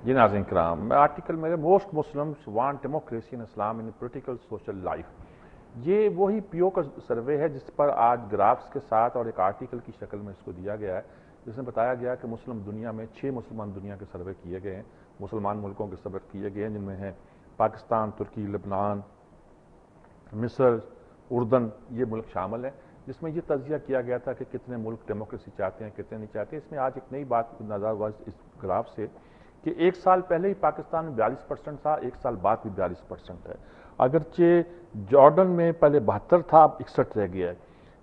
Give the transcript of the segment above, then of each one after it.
جی ناظرین کرام، میں آرٹیکل میرے most Muslims want democracy in Islam in political social life, یہ وہی پیو کا سروے ہے جس پر آج گرافس کے ساتھ اور ایک آرٹیکل کی شکل میں اس کو دیا گیا ہے، جس میں بتایا گیا کہ مسلم دنیا میں 6 مسلمان دنیا کے سروے کیے گئے ہیں، مسلمان ملکوں کے سروے کیے گئے ہیں، جن میں ہیں پاکستان، ترکی، لبنان، مصر، اردن، یہ ملک شامل ہیں، جس میں یہ تجزیہ کیا گیا تھا کہ کتنے ملک ڈیموکریسی چاہتے ہیں، کتنے نہیں چاہتے۔ اس میں آج ایک نئی بات نظر ہوا اس گراف سے کہ 1 سال پہلے ہی پاکستان میں 42% تھا، 1 سال بعد بھی 42% ہے، اگرچہ جارڈن میں پہلے 72 تھا، اب 61 رہ گیا ہے،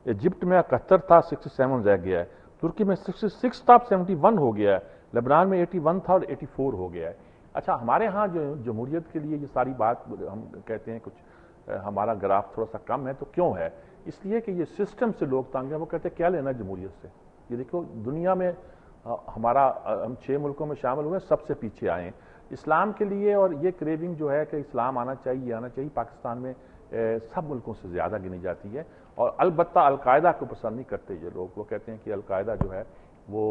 ایجپٹ میں 71 تھا، 67 رہ گیا ہے، ترکی میں 66 تھا، 71 ہو گیا ہے، لبنان میں 81 تھا اور 84 ہو گیا ہے۔ اچھا، ہمارے ہاں جو جمہوریت کے لیے یہ ساری بات ہم کہتے ہیں کچھ ہمارا گراف تھوڑا سا کم ہے، تو کیوں ہے؟ اس لیے کہ یہ سسٹم سے لوگ تنگ ہیں، وہ کہتے ہیں کیا لینا جمہوریت سے؟ یہ دیکھو دنیا میں ہمارا ہم 6 ملکوں میں شامل ہوئے، سب سے پیچھے آئے ہیں اسلام کے لیے، اور یہ کریونگ جو ہے کہ اسلام آنا چاہیے آنا چاہیے، پاکستان میں سب ملکوں سے زیادہ گنی جاتی ہے، اور البتہ القاعدہ کو پسند نہیں کرتے یہ لوگ، وہ کہتے ہیں کہ القاعدہ جو ہے وہ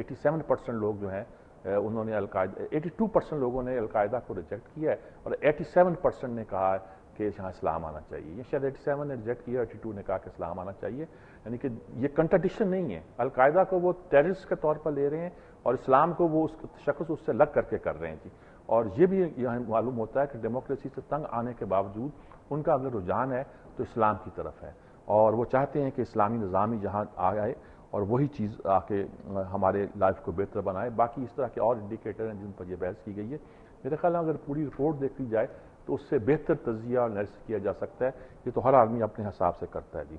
87% لوگ جو ہیں انہوں نے 82% لوگوں نے القاعدہ کو ریجیکٹ کیا ہے، اور 87% نے کہا ہے کہ یہاں اسلام آنا چاہیے، یہ شاید 87 نے ریجیکٹ کیا، 82 نے کہا کہ اسلام آنا چاہیے، یعنی کہ یہ کنٹرڈکشن نہیں ہے، القاعدہ کو وہ ٹیررسٹ کے طور پر لے رہے ہیں اور اسلام کو وہ اس شخص اس سے لگ کر کے کر رہے ہیں جی، اور یہ بھی یہاں معلوم ہوتا ہے کہ ڈیموکریسی سے تنگ آنے کے باوجود ان کا اگر رجحان ہے تو اسلام کی طرف ہے، اور وہ چاہتے ہیں کہ اسلامی نظام ہی جہاں آئے اور وہی چیز آ کے ہمارے لائف کو بہتر بنائے۔ باقی اس طرح کے اور انڈیکیٹر ہیں جن پر یہ بحث کی گئی ہے، میرے خیال میں اگر پوری رپورٹ دیکھ لی جائے تو اس سے بہتر تجزیہ اور انالیسس کیا جا سکتا ہے، یہ تو ہر آدمی اپنے حساب سے کرتا ہے جی۔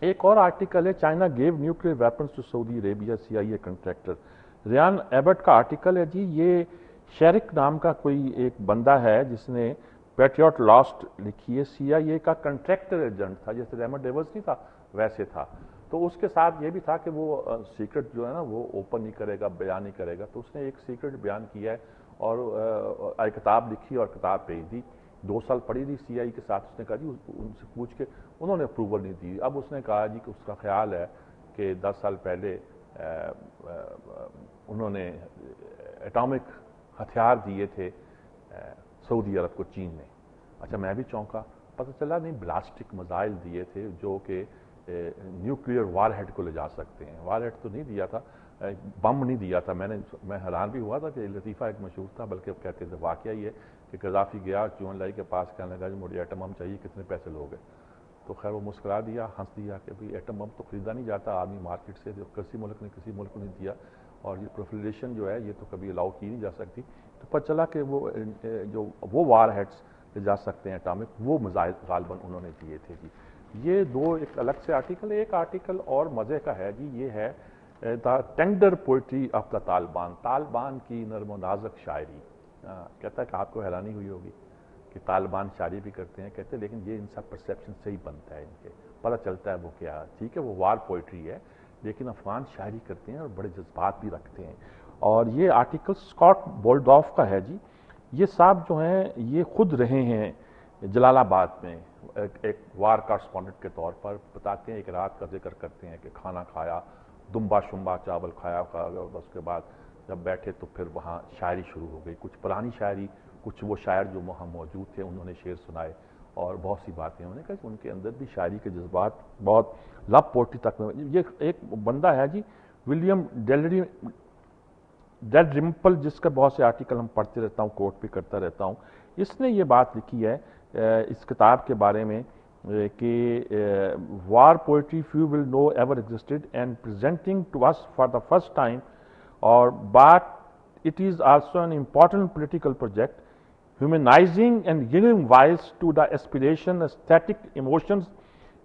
ایک اور آرٹیکل ہے، China gave nuclear weapons to Saudi Arabia, CIA contractor, Ryan Abbott کا آرٹیکل ہے جی۔ یہ شیرک نام کا کوئی ایک بندہ ہے جس نے پیٹریوٹ لاسٹ لکھی ہے، CIA کا کنٹریکٹر ایجنٹ تھا، جیسے ریمنڈ ڈیولز نہیں تھا ویسے تھا، تو اس کے ساتھ یہ بھی تھا کہ وہ سیکرٹ جو ہے نا وہ اوپن نہیں کرے گا، بیان نہیں کرے گا، تو اس نے ایک سیکرٹ بیان کیا ہے اور ایک کتاب لکھی اور کتاب بھیج دی، 2 سال پڑھی تھی CIA کے ساتھ، اس نے کہا جی ان سے پوچھ کے انہوں نے اپروول نہیں دی، اب اس نے کہا جی کہ اس کا خیال ہے کہ 10 سال پہلے انہوں نے ایٹامک ہتھیار دیے تھے سعودی عرب کو چین نے۔ اچھا، میں بھی چونکا، پتہ چلا نہیں بلاسٹک میزائل دیے تھے جو کہ نیوکلیئر وار ہیڈ کو لے جا سکتے ہیں، وار ہیڈ تو نہیں دیا تھا، بم نہیں دیا تھا، میں حیران بھی ہوا تھا کہ لطیفہ ایک مشہور تھا، بلکہ اب کہتے تھے واقعہ یہ ہے کہ قذافی گیا چون لائی کے پاس، کہنے لگا جی مجھے ایٹم بم چاہیے، کتنے پیسے لوگے؟ تو خیر وہ مسکرا دیا، ہنس دیا کہ بھئی ایٹم بم تو خریدا نہیں جاتا آدمی مارکیٹ سے، جو کسی ملک نے کسی ملک کو نہیں دیا، اور یہ پرولیفریشن جو ہے یہ تو کبھی الاؤ کی نہیں جا سکتی، تو پتہ چلا کہ وہ وار ہیڈز لے جا سکتے ہیں اٹامک، وہ میزائل غالباً انہوں نے دیے تھے جی۔ یہ دو ایک الگ سے آرٹیکل ہے، ایک آرٹیکل اور مزے کا ہے جی، یہ ہے the tender poetry of the Taliban, Taliban کی نرم و نازک شاعری۔ کہتا ہے کہ آپ کو حیرانی ہوئی ہوگی کہ طالبان شاعری بھی کرتے ہیں، کہتے ہیں لیکن یہ ان سب پرسیپشن سے ہی بنتا ہے، ان کے پتہ چلتا ہے وہ کیا ہے، ٹھیک ہے وہ وار پوئٹری ہے لیکن افغان شاعری کرتے ہیں اور بڑے جذبات بھی رکھتے ہیں۔ اور یہ آرٹیکل اسکاٹ بولڈاف کا ہے جی، یہ صاحب جو ہیں یہ خود رہے ہیں جلال آباد میں ایک وار کارسپونڈنٹ کے طور پر، بتاتے ہیں ایک رات کا ذکر کرتے ہیں کہ کھانا کھایا، دمبا شمبا چاول کھایا، اس کے بعد جب بیٹھے تو پھر وہاں شاعری شروع ہو گئی، کچھ پرانی شاعری، کچھ وہ شاعر جو وہاں موجود تھے انہوں نے شعر سنائے، اور بہت سی باتیں انہوں نے کہا کہ ان کے اندر بھی شاعری کے جذبات بہت لو پوئٹری تک میں۔ یہ ایک بندہ ہے جی ولیم ڈیڈ رمپل، جس کا بہت سے آرٹیکل ہم پڑھتے رہتا ہوں، کوٹ بھی کرتا رہتا ہوں، اس نے یہ بات لکھی ہے اس کتاب کے بارے میں کہ وار poetry few will know ever existed and presenting to us for the first time, or but it is also an important political project, humanizing and giving voice to the aspiration, aesthetic emotions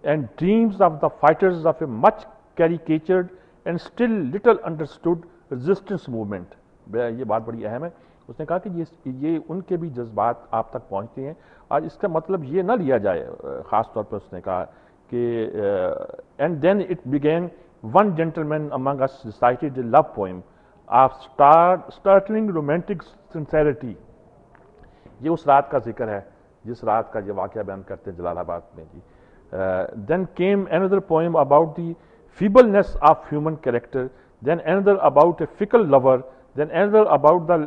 and dreams of the fighters of a much caricatured and still little understood resistance movement۔ یہ بات بڑی اہم ہے، اس نے کہا کہ یہ ان کے بھی جذبات آپ تک پہنچتے ہیں، اور اس کا مطلب یہ نہ لیا جائے، خاص طور پر اس نے کہا کہ and then it began, one gentleman among us recited a love poem of startling romantic sincerity۔ یہ اس رات کا ذکر ہے جس رات کا یہ واقعہ بیان کرتے ہیں جلال آباد میں جی۔ then came another poem about the feebleness of human character, then another about a fickle lover, then another about the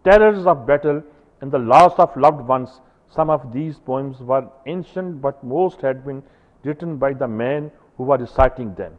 terrors of battle, and the loss of loved ones. Some of these poems were ancient, but most had been written by the men who were reciting them.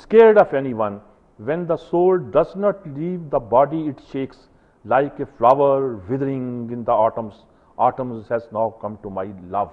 scared of anyone. When the soul does not leave the body, it shakes like a flower withering in the autumns. Autumns has now come to my love.